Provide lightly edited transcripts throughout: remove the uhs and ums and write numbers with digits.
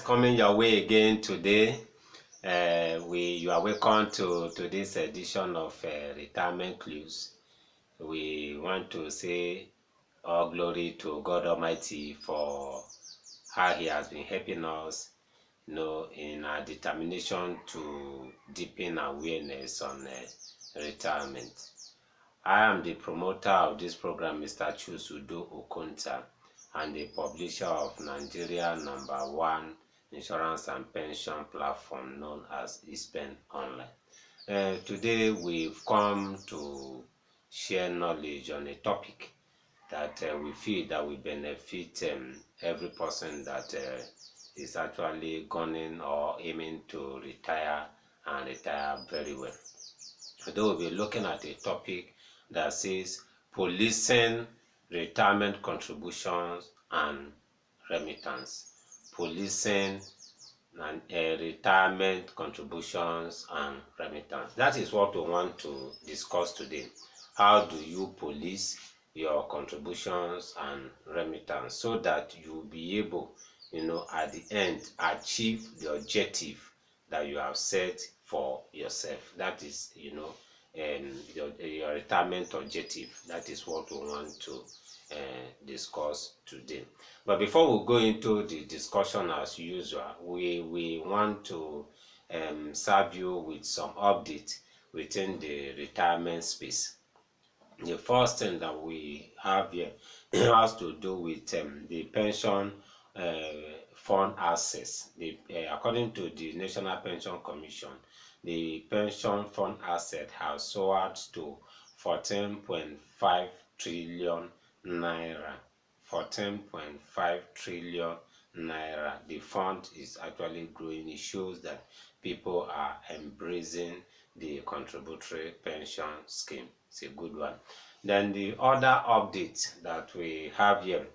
coming your way again today. You are welcome to this edition of Retirement Clues. We want to say all glory to God Almighty for how He has been helping us, in our determination to deepen awareness on retirement. I am the promoter of this program, Mr. Chusudo Okonta, and the publisher of Nigeria #1 insurance and pension platform known as eSpend Online. Today we've come to share knowledge on a topic that we feel that will benefit every person that is actually gunning or aiming to retire and retire very well. Today we'll be looking at a topic that says policing retirement contributions and remittance. Policing and retirement contributions and remittance. That is what we want to discuss today. How do you police your contributions and remittance so that you will be able, at the end, achieve the objective that you have set for yourself. That is, your retirement objective. That is what we want to discuss today. But before we go into the discussion as usual, we want to serve you with some updates within the retirement space. The first thing that we have here has to do with the pension fund access. According to the National Pension Commission, the pension fund asset has soared to 14.5 trillion naira. 14.5 trillion naira. The fund is actually growing. It shows that people are embracing the contributory pension scheme. It's a good one. Then the other update that we have here,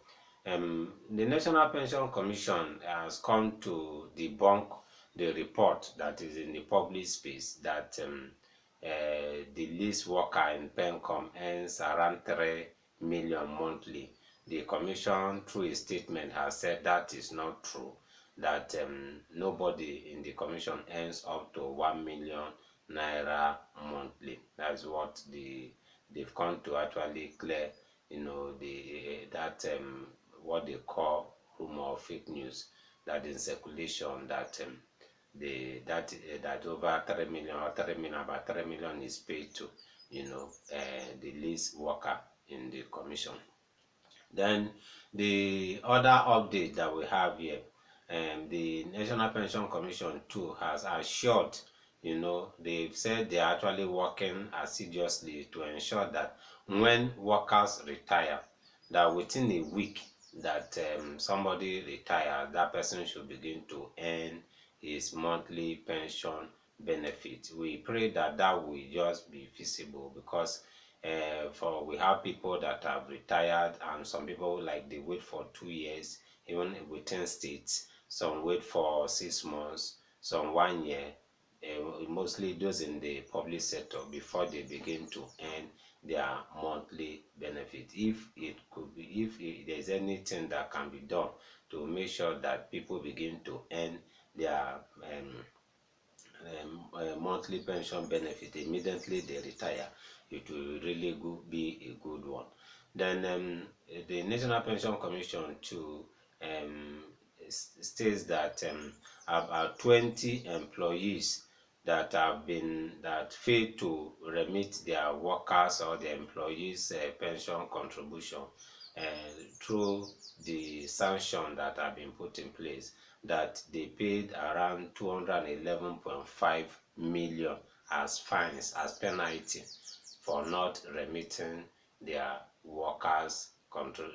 the National Pension Commission has come to debunk the report that is in the public space that the least worker in PENCOM earns around 3 million monthly. The commission, through a statement, has said that is not true, that nobody in the commission earns up to 1 million naira monthly. That's what they've come to actually clear, what they call rumor or fake news that in circulation, that that over 3 million or 3 million, about 3 million is paid to the least worker in the commission. Then the other update that we have here, the National Pension Commission too has assured, they've said they're actually working assiduously to ensure that when workers retire, that within a week that somebody retires, that person should begin to earn his monthly pension benefit. We pray that that will just be feasible, because for we have people that have retired, and some people, like, they wait for 2 years, even within states. Some wait for 6 months, some 1 year, mostly those in the public sector, before they begin to earn their monthly benefit. If there's anything that can be done to make sure that people begin to earn their monthly pension benefit immediately they retire, it will really be a good one. Then the National Pension Commission too states that about 20 employees that failed to remit their workers or their employees pension contribution through the sanction that have been put in place, that they paid around 211.5 million as fines, as penalty, for not remitting their workers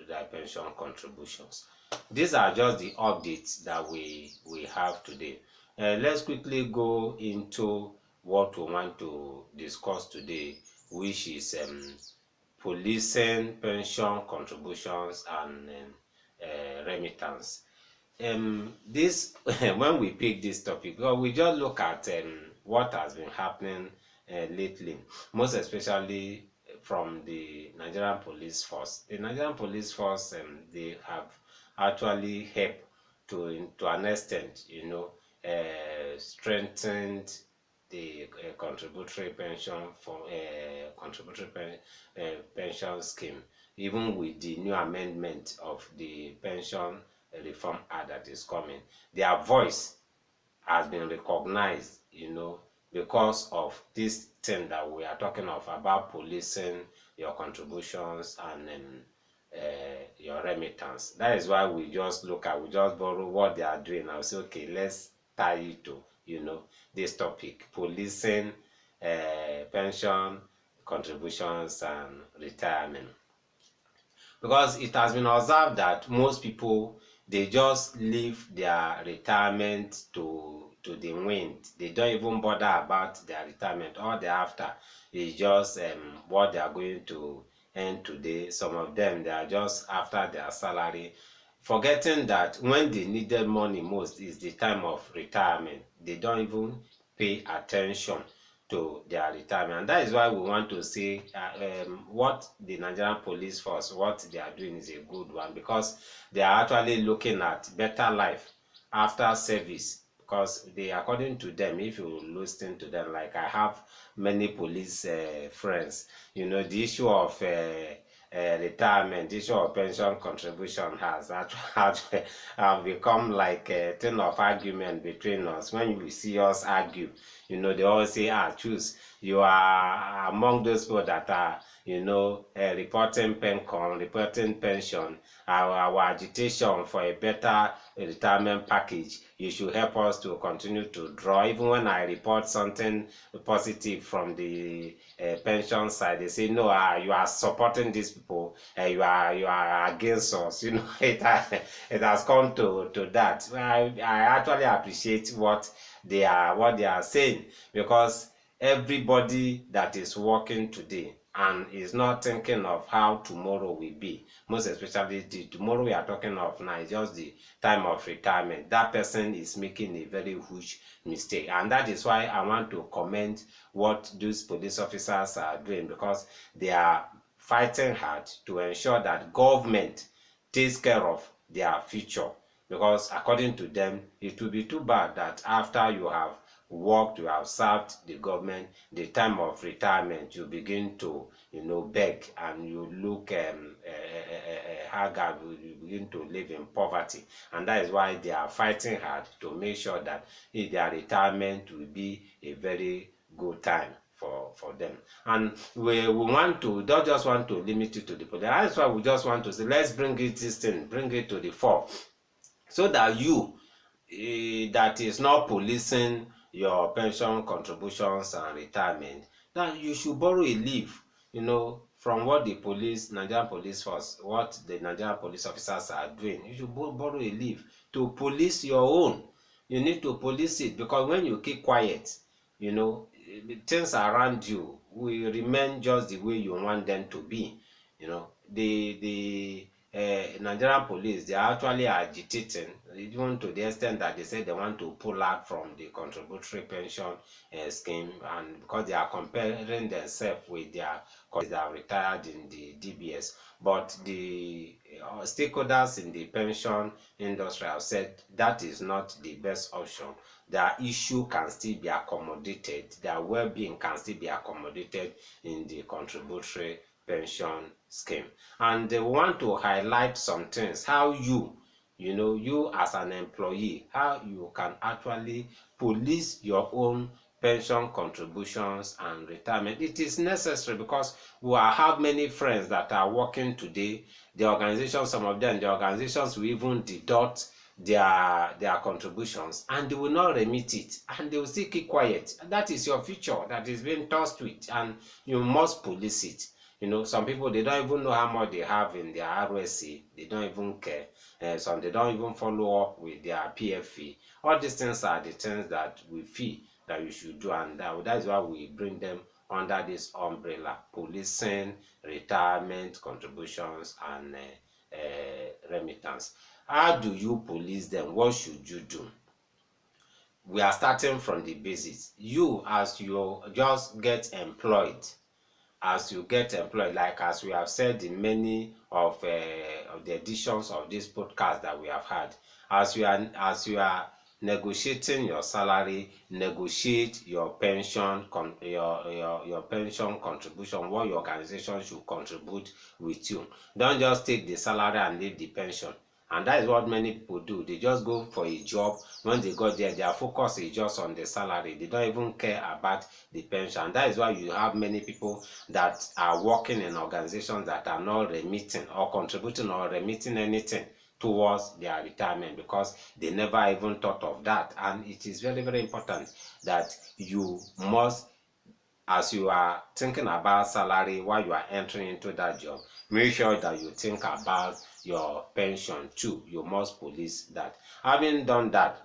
their pension contributions. These are just the updates that we have today. Let's quickly go into what we want to discuss today, which is policing pension contributions and remittance. This when we pick this topic, well, we just look at what has been happening lately, most especially from the Nigerian police force. The Nigerian police force, they have actually helped to an extent, strengthened the contributory pension for pension scheme, even with the new amendment of the pension reform act that is coming. Their voice has been recognized, because of this thing that we are talking of about policing your contributions and your remittance. That is why we just we just borrow what they are doing. I'll say, okay, let's tie it to, this topic, policing pension contributions and retirement. Because it has been observed that most people, they just leave their retirement to the wind. They don't even bother about their retirement. All they're after is just what they are going to earn today. Some of them, they are just after their salary, forgetting that when they needed money most is the time of retirement. They don't even pay attention to their retirement. And that is why we want to say what the Nigerian police force, what they are doing is a good one, because they are actually looking at better life after service. Because they, according to them, if you listen to them, like I have many police friends, the issue of retirement, the issue of pension contribution has actually have become like a thing of argument between us. When you see us argue, they always say, choose. You are among those people that are, reporting pencon, reporting pension, our agitation for a better retirement package. You should help us to continue to draw. Even when I report something positive from the pension side, they say, no, you are supporting these people, you are against us. It has come to that. I actually appreciate what they are saying, because everybody that is working today and is not thinking of how tomorrow will be, most especially the tomorrow we are talking of now is just the time of retirement, that person is making a very huge mistake. And that is why I want to commend what those police officers are doing, because they are fighting hard to ensure that government takes care of their future. Because according to them, it will be too bad that after you have worked, you have served the government, the time of retirement, you begin to, beg, and you look haggard, you begin to live in poverty. And that is why they are fighting hard to make sure that their retirement will be a very good time for them. And we want to don't just want to limit it to the police. That's why we just want to say, let's bring it to the fore, so that you that is not policing your pension contributions and retirement, that you should borrow a leave, from what the Nigerian police force, what the Nigerian police officers are doing. You should borrow a leave to police your own. You need to police it, because when you keep quiet, things around you will remain just the way you want them to be. The Nigerian police, they are actually agitating, even to the extent that they say they want to pull out from the contributory pension scheme, and because they are comparing themselves with their colleagues that are retired in the DBS. But the stakeholders in the pension industry have said that is not the best option. Their issue can still be accommodated, their well-being can still be accommodated in the contributory pension scheme. And they want to highlight some things, how you as an employee, how you can actually police your own pension contributions and retirement. It is necessary, because we have many friends that are working today. The organizations, some of them, the organizations will even deduct their contributions, and they will not remit it, and they will still keep quiet. That is your future that is being tossed with, and you must police it. Some people, they don't even know how much they have in their RSC. They don't even care. Some, they don't even follow up with their PFE. All these things are the things that we feel that you should do, and that is why we bring them under this umbrella: policing, retirement contributions, and remittance. How do you police them? What should you do? We are starting from the basics. You, as you just get employed, as you get employed, like as we have said in many of the editions of this podcast that we have had, as you are negotiating your salary, negotiate your pension your pension contribution, what your organization should contribute with you. Don't just take the salary and leave the pension. And that is what many people do. They just go for a job. When they got there, their focus is just on the salary. They don't even care about the pension. And that is why you have many people that are working in organizations that are not remitting or contributing or remitting anything towards their retirement, because they never even thought of that. And it is very, very important that you must, as you are thinking about salary while you are entering into that job, make sure that you think about your pension too. You must police that. Having done that,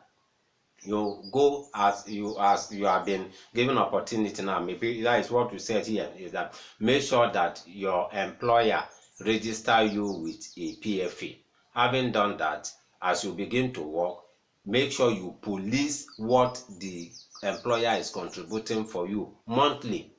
you go as you have been given opportunity now. Maybe that is what we said here, is that make sure that your employer register you with a PFA. Having done that, as you begin to work, make sure you police what the employer is contributing for you monthly.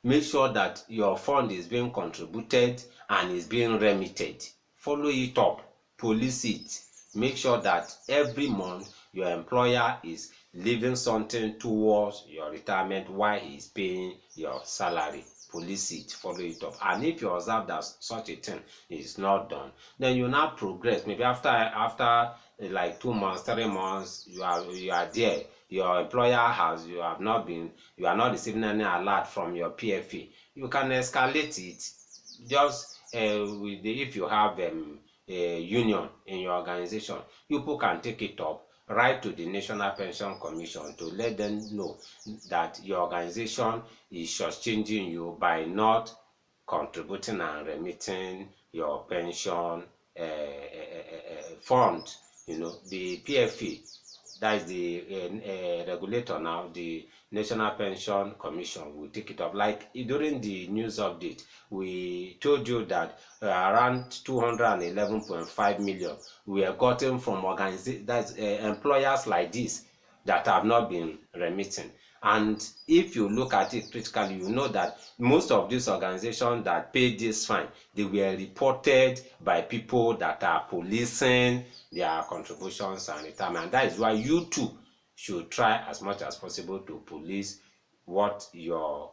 Make sure that your fund is being contributed and is being remitted. Follow it up, police it. Make sure that every month your employer is leaving something towards your retirement while he is paying your salary. Police it, follow it up. And if you observe that such a thing is not done, then you now progress. Maybe after like 2 months, 3 months, you are there. Your employer has you are not receiving any alert from your PFA. You can escalate it. Just if you have a union in your organization, you people can take it up, write to the National Pension Commission to let them know that your organization is shortchanging you by not contributing and remitting your pension fund. The PFA, that is the regulator now, the National Pension Commission, will take it up. Like during the news update, we told you that around 211.5 million were gotten from that's employers like this that have not been remitting. And if you look at it critically, you know that most of these organizations that paid this fine, they were reported by people that are policing their contributions and retirement. And that is why you too should try as much as possible to police what your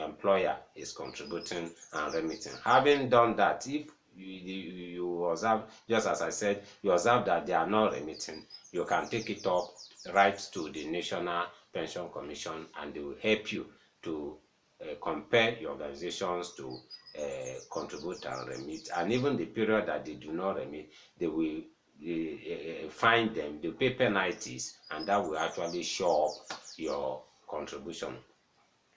employer is contributing and remitting. Having done that, if you observe, just as I said, you observe that they are not remitting, you can take it up, write to the National Pension Commission, and they will help you to compare your organizations to contribute and remit. And even the period that they do not remit, they will fine them, they pay penalties, and that will actually show up your contribution.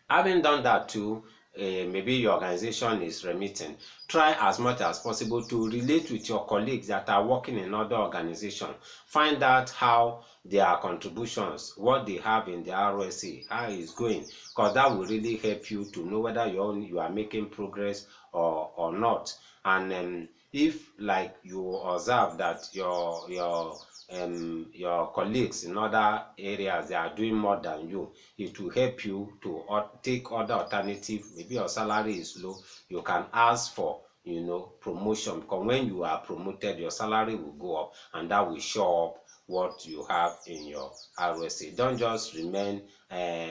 Having done that too, maybe your organization is remitting, try as much as possible to relate with your colleagues that are working in other organizations. Find out how their contributions, what they have in the RSA, how it's going, because that will really help you to know whether you are making progress or not. And if, like, you observe that your colleagues in other areas, they are doing more than you, it will help you to take other alternative. Maybe your salary is low, you can ask for promotion, because when you are promoted, your salary will go up, and that will show up what you have in your RSA. Don't just remain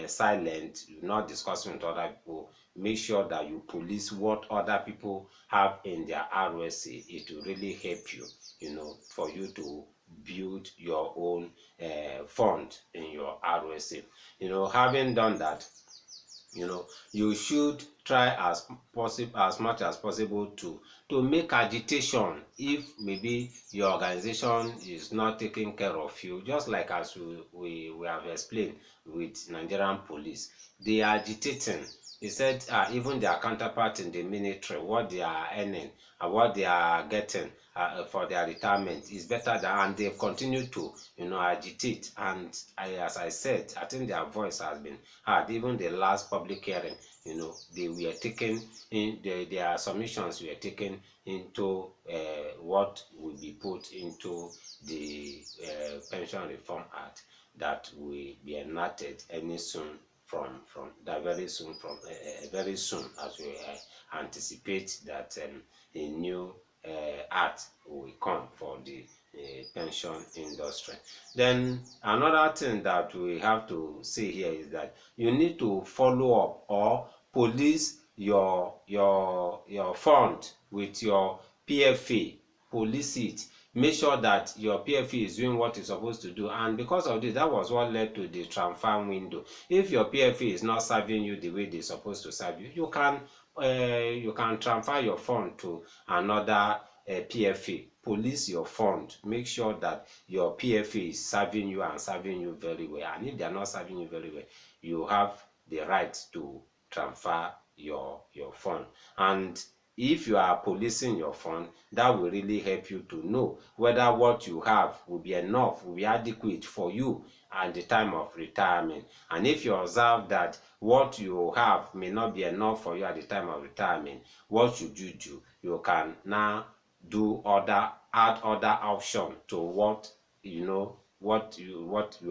silent, not discussing with other people. Make sure that you police what other people have in their RSA. It will really help you, for you to build your own fund in your RSA. Having done that, you should try as much as possible to make agitation if maybe your organization is not taking care of you, just like as we have explained with Nigerian police. They are agitating. He said even their counterparts in the military, what they are earning and what they are getting for their retirement is better than, and they've continued to agitate. And as I said, I think their voice has been heard. Even the last public hearing, they were taken in, their submissions were taken into what will be put into the Pension Reform Act that will be enacted any soon from that very soon, very soon, as we anticipate that a new act will come for the pension industry. Then another thing that we have to see here is that you need to follow up or police your fund with your PFA. Police it, make sure that your PFA is doing what it's supposed to do. And because of this, that was what led to the transfer window. If your PFA is not serving you the way they're supposed to serve you, you can transfer your fund to another PFA. Police your fund, make sure that your PFA is serving you and serving you very well. And if they are not serving you very well, you have the right to transfer your fund. And if you are policing your fund, that will really help you to know whether what you have will be enough, will be adequate for you at the time of retirement. And if you observe that what you have may not be enough for you at the time of retirement, what should you do? You can now add other option to what you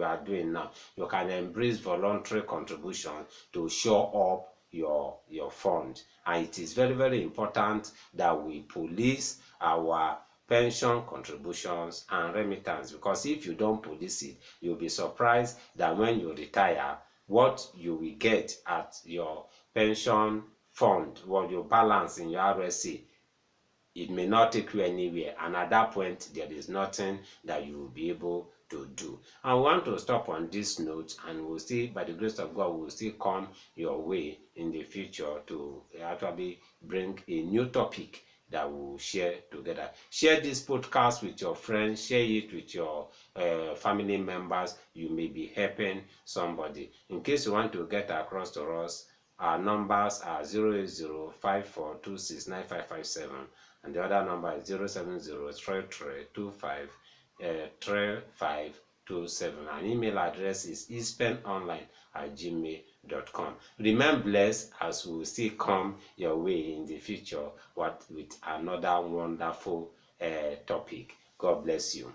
are doing now. You can embrace voluntary contribution to shore up your fund. And it is very, very important that we police our pension contributions and remittance, because if you don't police it, you'll be surprised that when you retire, what you will get at your pension fund, what your balance in your RSC, it may not take you anywhere, and at that point there is nothing that you will be able to do. I want to stop on this note, and we'll see, by the grace of God, we'll still come your way in the future to actually bring a new topic that we'll share together. Share this podcast with your friends, share it with your family members. You may be helping somebody. In case you want to get across to us, our numbers are 08054269557, and the other number is 07033253527. Our email address is ispenonline@gmail.com. Remain blessed as we will still come your way in the future with another wonderful topic. God bless you.